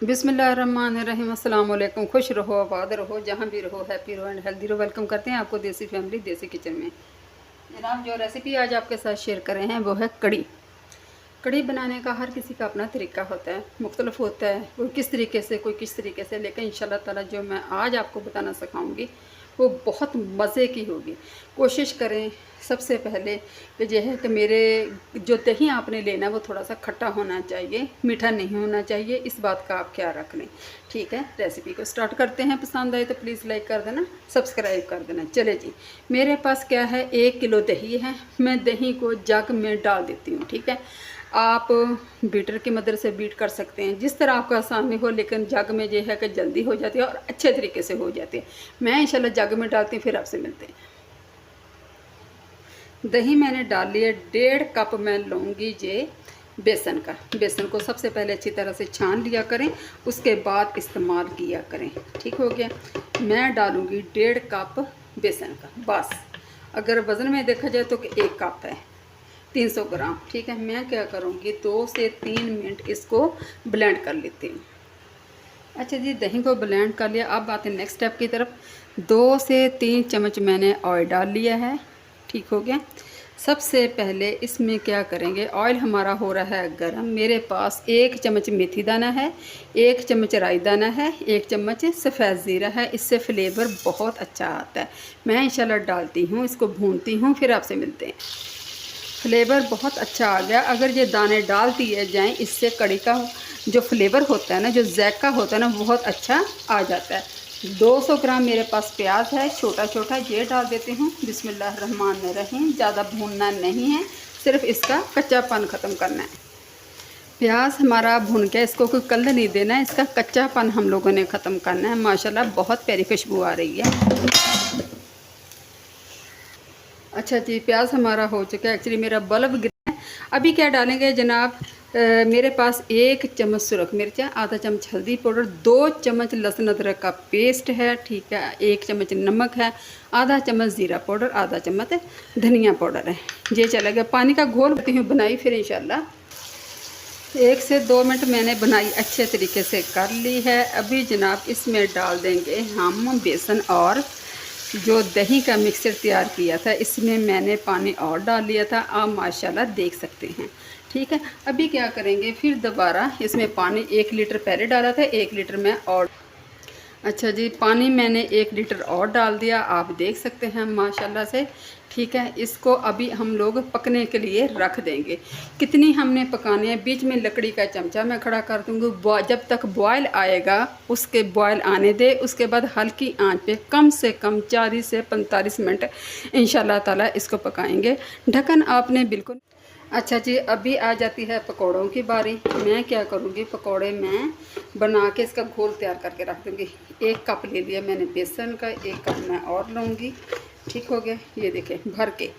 बिस्मिल्लाहिर्रहमानिर्रहीम। अस्सलाम वालेकुम। खुश रहो, आबाद रहो, जहाँ भी रहो, हैप्पी रहो एंड हेल्दी रहो। वेलकम करते हैं आपको देसी फैमिली देसी किचन में। जनाब, जो रेसिपी आज आपके साथ शेयर कर रहे हैं वो है कड़ी। कड़ी बनाने का हर किसी का अपना तरीका होता है, मुख्तलिफ होता है, कोई किस तरीके से, कोई किस तरीके से। लेकिन इंशाल्लाह ताला जो मैं आज आपको बताना सिखाऊंगी वो बहुत मज़े की होगी। कोशिश करें सबसे पहले कि यह है कि मेरे जो दही आपने लेना है वो थोड़ा सा खट्टा होना चाहिए, मीठा नहीं होना चाहिए। इस बात का आप ख्याल रख लें, ठीक है। रेसिपी को स्टार्ट करते हैं। पसंद आए तो प्लीज़ लाइक कर देना, सब्सक्राइब कर देना। चले जी, मेरे पास क्या है, 1 किलो दही है। मैं दही को जग में डाल देती हूँ, ठीक है। आप बीटर की मदद से बीट कर सकते हैं, जिस तरह आपको आसानी हो, लेकिन जग में ये है कि जल्दी हो जाती है और अच्छे तरीके से हो जाती है। मैं इंशाल्लाह जग में डालती हूँ, फिर आपसे मिलते हैं। दही मैंने डाल लिया, 1.5 कप मैं लूँगी ये बेसन का। बेसन को सबसे पहले अच्छी तरह से छान लिया करें, उसके बाद इस्तेमाल किया करें, ठीक हो गया। मैं डालूँगी 1.5 कप बेसन का, बस। अगर वज़न में देखा जाए तो 1 कप है, 300 ग्राम, ठीक है। मैं क्या करूँगी, 2 से 3 मिनट इसको ब्लेंड कर लेती हूँ। अच्छा जी, दही को ब्लेंड कर लिया। अब आते हैं नेक्स्ट स्टेप की तरफ। 2 से 3 चम्मच मैंने ऑयल डाल लिया है, ठीक हो गया। सबसे पहले इसमें क्या करेंगे, ऑयल हमारा हो रहा है गरम। मेरे पास 1 चम्मच मेथी दाना है, 1 चम्मच राई दाना है, 1 चम्मच सफ़ेद ज़ीरा है। इससे फ्लेवर बहुत अच्छा आता है। मैं इंशाल्लाह डालती हूँ, इसको भूनती हूँ, फिर आपसे मिलते हैं। फ्लेवर बहुत अच्छा आ गया। अगर ये दाने डाल दिए जाएँ, इससे कड़ी का जो फ्लेवर होता है ना, जो ज़ायका होता है ना, बहुत अच्छा आ जाता है। 200 ग्राम मेरे पास प्याज है, छोटा छोटा, ये डाल देती हूँ। बिस्मिल्लाहिर्रहमानिर्रहीम। ज़्यादा भूनना नहीं है, सिर्फ इसका कच्चापन ख़त्म करना है। प्याज हमारा भुन के, इसको कोई कलर नहीं देना है, इसका कच्चापन हम लोगों ने ख़त्म करना है। माशाल्लाह बहुत प्यारी खुशबू आ रही है। अच्छा जी, प्याज हमारा हो चुका है। एक्चुअली मेरा बल्ब गिरा है। अभी क्या डालेंगे जनाब, मेरे पास 1 चम्मच सुरख मिर्चा, आधा चम्मच हल्दी पाउडर, 2 चम्मच लहसुन अदरक का पेस्ट है, ठीक है। 1 चम्मच नमक है, आधा चम्मच ज़ीरा पाउडर, आधा चम्मच धनिया पाउडर है। ये चलेगा। पानी का घोल करती हूँ बनाई, फिर इंशाल्लाह 1 से 2 मिनट मैंने बनाई अच्छे तरीके से कर ली है। अभी जनाब इसमें डाल देंगे हम बेसन और जो दही का मिक्सचर तैयार किया था, इसमें मैंने पानी और डाल लिया था, आप माशाल्लाह देख सकते हैं, ठीक है। अभी क्या करेंगे, फिर दोबारा इसमें पानी 1 लीटर पहले डाला था, 1 लीटर में और। अच्छा जी, पानी मैंने 1 लीटर और डाल दिया, आप देख सकते हैं माशाल्लाह से, ठीक है। इसको अभी हम लोग पकने के लिए रख देंगे। कितनी हमने पकानी है, बीच में लकड़ी का चमचा मैं खड़ा कर दूँगी। जब तक बॉयल आएगा, उसके बॉयल आने दे, उसके बाद हल्की आंच पे कम से कम 40 से 45 मिनट इंशाल्लाह ताला इसको पकाएंगे। ढक्कन आपने बिल्कुल। अच्छा जी, अभी आ जाती है पकौड़ों की बारी। मैं क्या करूँगी, पकौड़े मैं बना के इसका घोल तैयार करके रख दूँगी। 1 कप ले लिया मैंने बेसन का, 1 कप मैं और लूँगी, ठीक हो गया। ये देखें भर के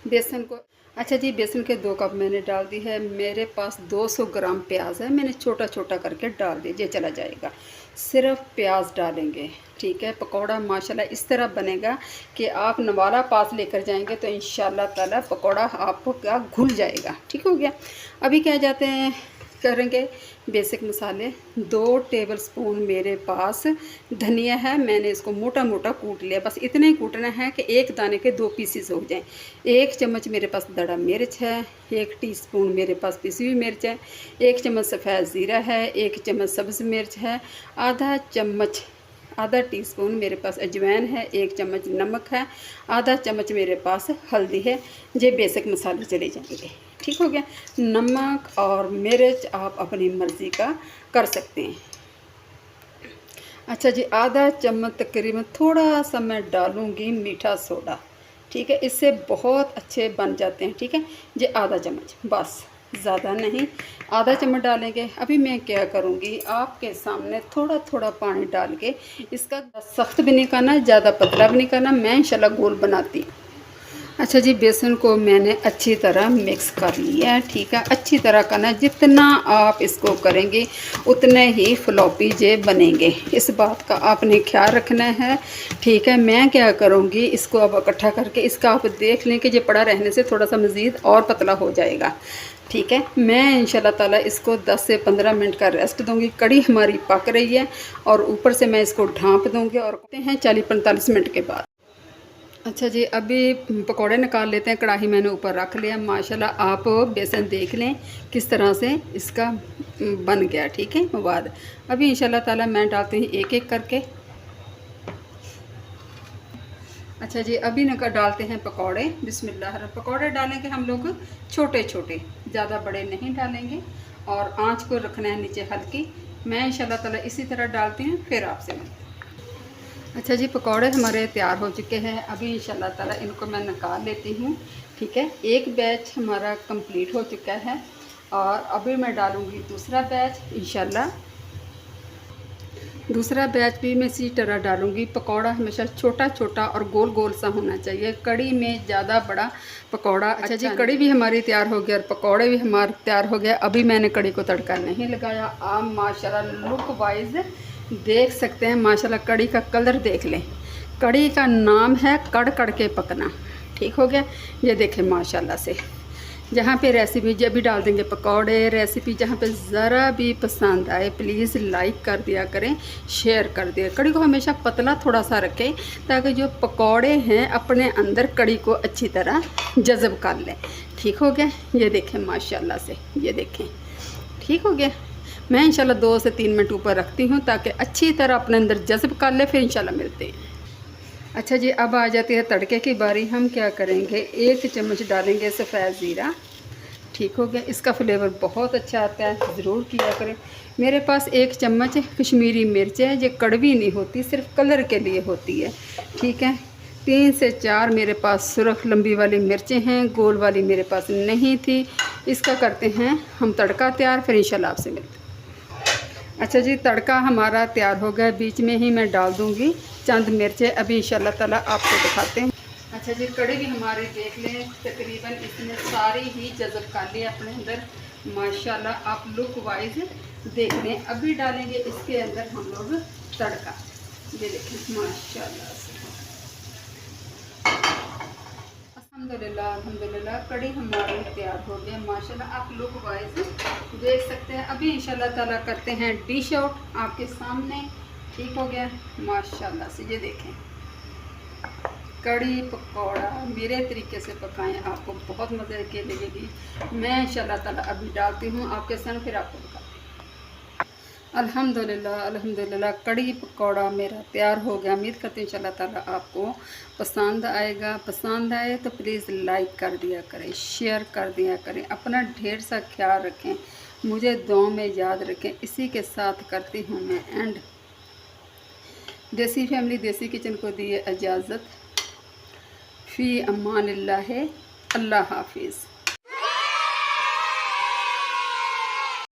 बेसन को। अच्छा जी, बेसन के 2 कप मैंने डाल दी है। मेरे पास 200 ग्राम प्याज है, मैंने छोटा छोटा करके डाल दिया, ये चला जाएगा। सिर्फ प्याज डालेंगे, ठीक है। पकौड़ा माशाल्लाह इस तरह बनेगा कि आप नवाला पास लेकर जाएंगे तो इंशाल्लाह ताला पकौड़ा आपका घुल जाएगा, ठीक हो गया। अभी क्या जाते हैं करेंगे बेसिक मसाले। 2 टेबल स्पून मेरे पास धनिया है, मैंने इसको मोटा मोटा कूट लिया, बस इतना ही कूटना है कि 1 दाने के 2 पीसेस हो जाएं। 1 चम्मच मेरे पास दड़ा मिर्च है, 1 टीस्पून मेरे पास पिसी हुई मिर्च है, 1 चम्मच सफ़ेद ज़ीरा है, 1 चम्मच सब्ज़ मिर्च है, आधा टीस्पून मेरे पास अजवाइन है, 1 चम्मच नमक है, आधा चम्मच मेरे पास हल्दी है। ये बेसिक मसाले चले जाएंगे, ठीक हो गया। नमक और मिर्च आप अपनी मर्ज़ी का कर सकते हैं। अच्छा जी, आधा चम्मच तकरीबन थोड़ा सा मैं डालूँगी मीठा सोडा, ठीक है। इससे बहुत अच्छे बन जाते हैं, ठीक है। ये आधा चम्मच, बस, ज़्यादा नहीं, आधा चम्मच डालेंगे। अभी मैं क्या करूँगी, आपके सामने थोड़ा थोड़ा पानी डाल के, इसका सख्त भी नहीं करना, ज़्यादा पतला भी नहीं करना। मैं इंशाल्लाह गोल बनाती हूँ। अच्छा जी, बेसन को मैंने अच्छी तरह मिक्स कर लिया है। ठीक है, अच्छी तरह करना, जितना आप इसको करेंगे उतने ही फ्लॉपी जे बनेंगे, इस बात का आपने ख्याल रखना है। ठीक है, मैं क्या करूँगी, इसको अब इकट्ठा करके इसका आप देख लें कि ये पड़ा रहने से थोड़ा सा मज़ीद और पतला हो जाएगा। ठीक है, मैं इंशाल्लाह ताला इसको 10 से 15 मिनट का रेस्ट दूंगी। कड़ी हमारी पक रही है और ऊपर से मैं इसको ढाँप दूंगी और करते हैं 40-45 मिनट के बाद। अच्छा जी, अभी पकौड़े निकाल लेते हैं। कढ़ाई मैंने ऊपर रख लिया। माशाल्लाह आप बेसन देख लें किस तरह से इसका बन गया। ठीक है, मवाद अभी इंशाल्लाह ताला मैं डालती हूँ एक एक करके। अच्छा जी, अभी न डालते हैं पकौड़े। बिस्मिल्लाह। पकौड़े डालेंगे हम लोग छोटे छोटे, ज़्यादा बड़े नहीं डालेंगे और आँच को रखना है नीचे हल्की। मैं इंशाल्लाह ताला इसी तरह डालती हूँ, फिर आपसे मिलती हूँ। अच्छा जी, पकौड़े हमारे तैयार हो चुके हैं। अभी इंशाल्लाह ताला इनको मैं निकाल लेती हूँ। ठीक है, एक बैच हमारा कंप्लीट हो चुका है और अभी मैं डालूँगी दूसरा बैच इंशाल्लाह। दूसरा बैच भी मैं इसी तरह डालूँगी। पकौड़ा हमेशा छोटा छोटा और गोल गोल सा होना चाहिए, कड़ी में ज़्यादा बड़ा पकौड़ा अच्छा जी। कड़ी भी हमारी तैयार हो गया और पकौड़े भी हमारे तैयार हो गया। अभी मैंने कड़ी को तड़का नहीं लगाया। आप माशाल्लाह लुक वाइज देख सकते हैं। माशाल्लाह कड़ी का कलर देख लें। कड़ी का नाम है कड़ कड़ के पकना। ठीक हो गया, ये देखें माशाल्लाह से। जहाँ पे रेसिपी जब भी डाल देंगे पकौड़े रेसिपी, जहाँ पे ज़रा भी पसंद आए प्लीज़ लाइक कर दिया करें, शेयर कर दिया। कड़ी को हमेशा पतला थोड़ा सा रखें ताकि जो पकौड़े हैं अपने अंदर कड़ी को अच्छी तरह जज़ब कर लें। ठीक हो गया, ये देखें माशाल्लाह से, ये देखें ठीक हो गया। मैं इंशाल्लाह 2 से 3 मिनट ऊपर रखती हूँ ताकि अच्छी तरह अपने अंदर जज़ब कर ले, फिर इंशाल्लाह मिलते हैं। अच्छा जी, अब आ जाती है तड़के की बारी। हम क्या करेंगे, 1 चम्मच डालेंगे सफ़ेद ज़ीरा। ठीक हो गया, इसका फ्लेवर बहुत अच्छा आता है, ज़रूर किया करें। मेरे पास 1 चम्मच कश्मीरी मिर्च है, ये कड़वी नहीं होती, सिर्फ कलर के लिए होती है। ठीक है, 3 से 4 मेरे पास सुरख लंबी वाली मिर्चें हैं, गोल वाली मेरे पास नहीं थी। इसका करते हैं हम तड़का तैयार, फिर इंशाल्लाह आपसे मिलते हैं। अच्छा जी, तड़का हमारा तैयार हो गया। बीच में ही मैं डाल दूँगी चंद मिर्चें, अभी इंशाल्लाह ताला आपको दिखाते हैं। अच्छा जी, कड़ी भी हमारे देख लें, तकरीबन इसने सारी ही जज़ब कर लिया अपने अंदर। माशाल्लाह आप लुक वाइज देख लें। अभी डालेंगे इसके अंदर हम लोग तड़का, ये देखें माशाल्लाह से। अल्हम्दुलिल्लाह अल्हम्दुलिल्लाह, कड़ी हमारी तैयार हो गई माशाल्लाह। आप लुक वाइज देख सकते हैं। अभी इंशाल्लाह ताला करते हैं डिश आउट आपके सामने। ठीक हो गया माशाल्लाह से, ये देखें कड़ी पकौड़ा मेरे तरीके से पकाएं, आपको बहुत मज़े की लगेगी। मैं इंशाल्लाह ताला अभी डालती हूँ आपके साथ, फिर आपको दिखाती हूँ। अल्हम्दुलिल्लाह अल्हम्दुलिल्लाह, कड़ी पकौड़ा मेरा तैयार हो गया। उम्मीद करती हूँ इंशाल्लाह ताला आपको पसंद आएगा। पसंद आए तो प्लीज़ लाइक कर दिया करें, शेयर कर दिया करें। अपना ढेर सा ख्याल रखें, मुझे दुआ में याद रखें। इसी के साथ करती हूँ मैं एंड। देसी फैमिली देसी किचन को दिए इजाज़त। फ़ी अमानिल्लाह, अल्लाह हाफिज़।